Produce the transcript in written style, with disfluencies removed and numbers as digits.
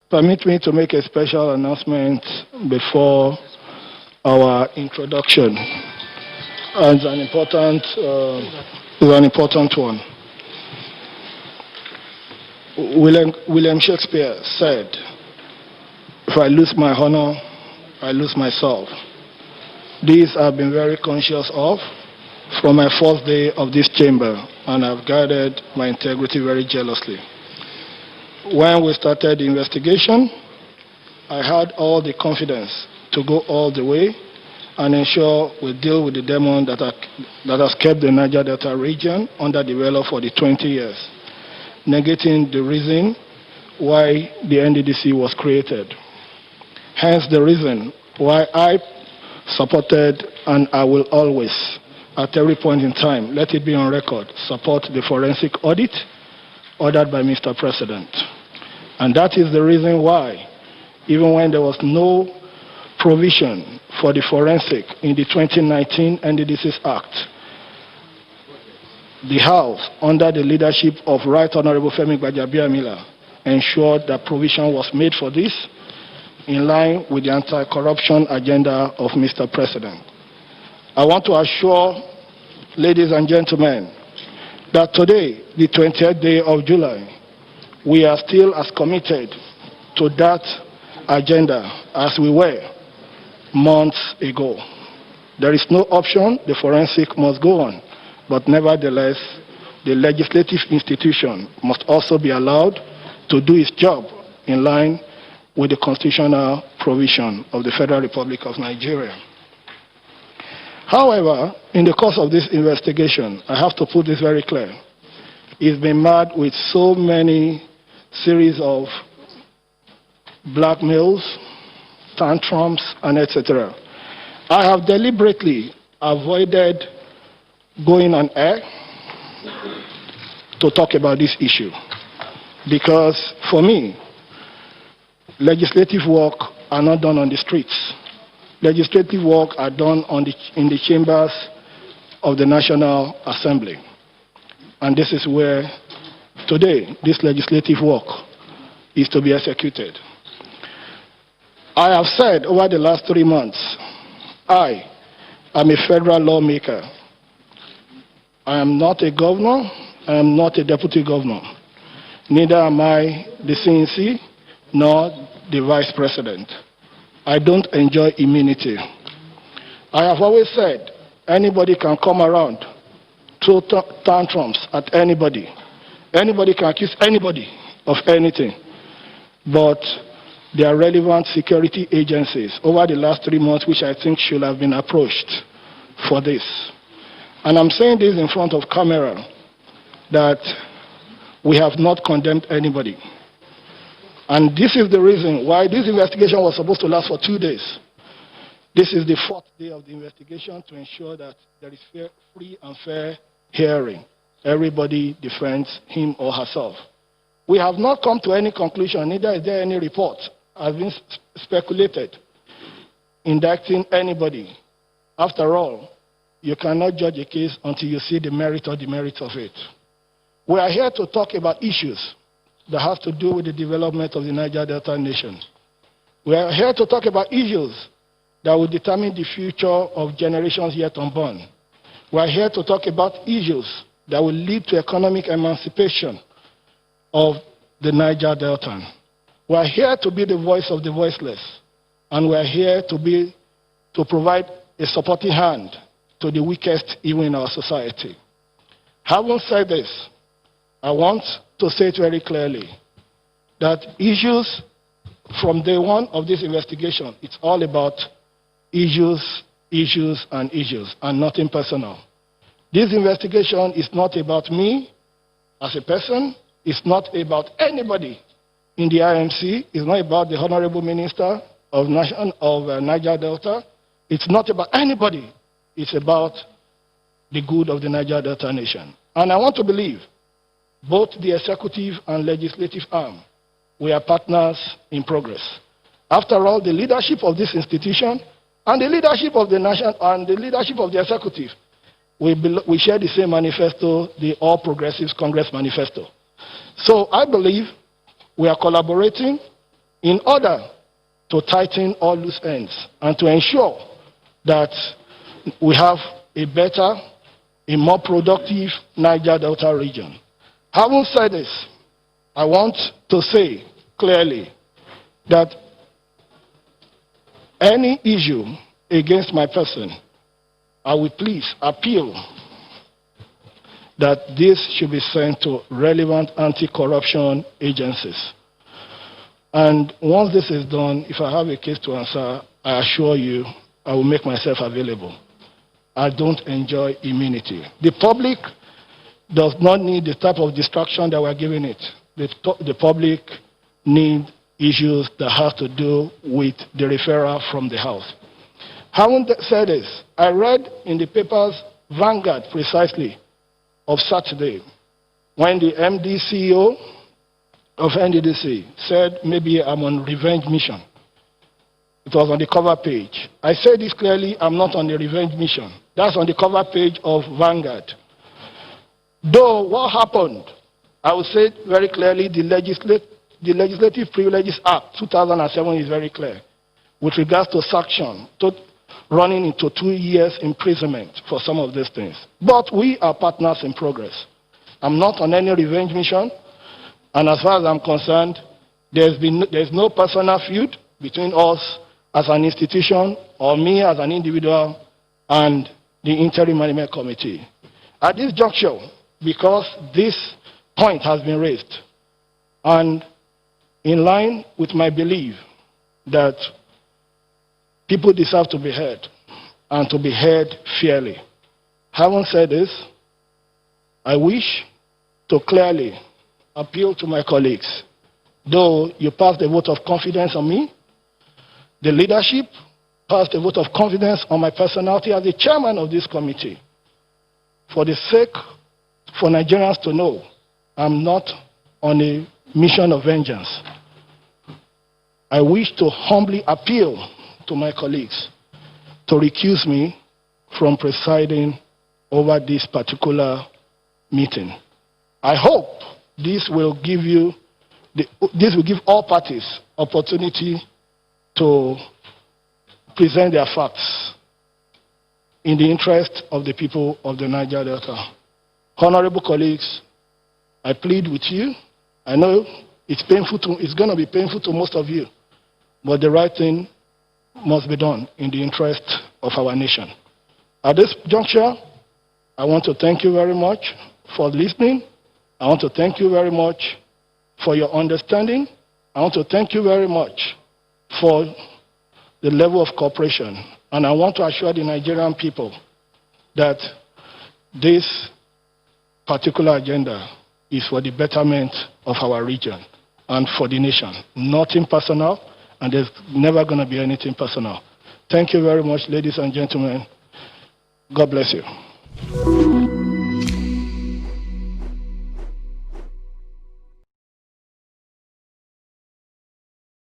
Permit me to make a special announcement before our introduction. And it's an important one. William Shakespeare said, "If I lose my honor, I lose myself." These I've been very conscious of from my first day of this chamber, and I've guarded my integrity very jealously. When we started the investigation, I had all the confidence to go all the way and ensure we deal with the demon that has kept the Niger Delta region underdeveloped for the 20 years, negating the reason why the NDDC was created. Hence the reason why I supported, and I will always, at every point in time, let it be on record, support the forensic audit ordered by Mr. President. And that is the reason why, even when there was no provision for the forensic in the 2019 NDDC Act, the House, under the leadership of Right Honorable Femi Gbajabiamila, ensured that provision was made for this in line with the anti-corruption agenda of Mr. President. I want to assure ladies and gentlemen that today, the 20th day of July, we are still as committed to that agenda as we were months ago. There is no option, the forensic must go on, but nevertheless, the legislative institution must also be allowed to do its job in line with the constitutional provision of the Federal Republic of Nigeria. However, in the course of this investigation, I have to put this very clear, it's been marred with so many series of blackmails, tantrums, and etc. I have deliberately avoided going on air to talk about this issue because, for me, legislative work are not done on the streets. Legislative work are done in the chambers of the National Assembly. And this is where, today, this legislative work is to be executed. I have said over the last 3 months, I am a federal lawmaker. I am not a governor, I am not a deputy governor. Neither am I the CNC, nor the vice president. I don't enjoy immunity. I have always said anybody can come around, throw tantrums at anybody. Anybody can accuse anybody of anything. But there are relevant security agencies over the last 3 months which I think should have been approached for this. And I'm saying this in front of camera that we have not condemned anybody. And this is the reason why this investigation was supposed to last for 2 days. This is the 4th day of the investigation to ensure that there is free and fair hearing. Everybody defends him or herself. We have not come to any conclusion, neither is there any report has been speculated indicting anybody. After all, you cannot judge a case until you see the merit or demerit of it. We are here to talk about issues that have to do with the development of the Niger Delta nation. We are here to talk about issues that will determine the future of generations yet unborn. We are here to talk about issues that will lead to economic emancipation of the Niger Delta. We are here to be the voice of the voiceless, and we are here to provide a supporting hand to the weakest even in our society. Having said this, I want to say it very clearly that issues from day one of this investigation, it's all about issues, and nothing personal. This investigation is not about me as a person, it's not about anybody in the IMC, it's not about the Honorable Minister of Niger Delta, it's not about anybody, it's about the good of the Niger Delta nation. And I want to believe both the executive and legislative arm, we are partners in progress. After all, the leadership of this institution and the leadership of the nation and the leadership of the executive, we share the same manifesto, the All Progressives Congress manifesto. So I believe we are collaborating, in order to tighten all loose ends and to ensure that we have a better, a more productive Niger Delta region. Having said this, I want to say clearly that any issue against my person, I will please appeal that this should be sent to relevant anti-corruption agencies. And once this is done, if I have a case to answer, I assure you I will make myself available. I don't enjoy immunity. The public does not need the type of distraction that we're giving it. The public need issues that have to do with the referral from the House. Having said this, I read in the papers Vanguard precisely of Saturday when the MD CEO of NDDC said maybe I'm on revenge mission. It was on the cover page. I said this clearly, I'm not on the revenge mission. That's on the cover page of Vanguard. Though what happened, I will say very clearly, the Legislative Privileges Act 2007 is very clear with regards to sanction, running into 2 years imprisonment for some of these things. But we are partners in progress. I'm not on any revenge mission, and as far as I'm concerned, there's no personal feud between us as an institution or me as an individual and the Interim Management Committee. At this juncture, because this point has been raised, and in line with my belief that people deserve to be heard and to be heard fairly. Having said this, I wish to clearly appeal to my colleagues. Though you passed a vote of confidence on me, the leadership passed a vote of confidence on my personality as the chairman of this committee. For the sake for Nigerians to know, I'm not on a mission of vengeance. I wish to humbly appeal to my colleagues to recuse me from presiding over this particular meeting. I hope this will give all parties opportunity to present their facts in the interest of the people of the Niger Delta. Honorable colleagues, I plead with you. I know it's going to be painful to most of you, but the right thing must be done in the interest of our nation. At this juncture, I want to thank you very much for listening. I want to thank you very much for your understanding. I want to thank you very much for the level of cooperation. And I want to assure the Nigerian people that this particular agenda is for the betterment of our region and for the nation. Nothing personal, and there's never going to be anything personal. Thank you very much, ladies and gentlemen. God bless you.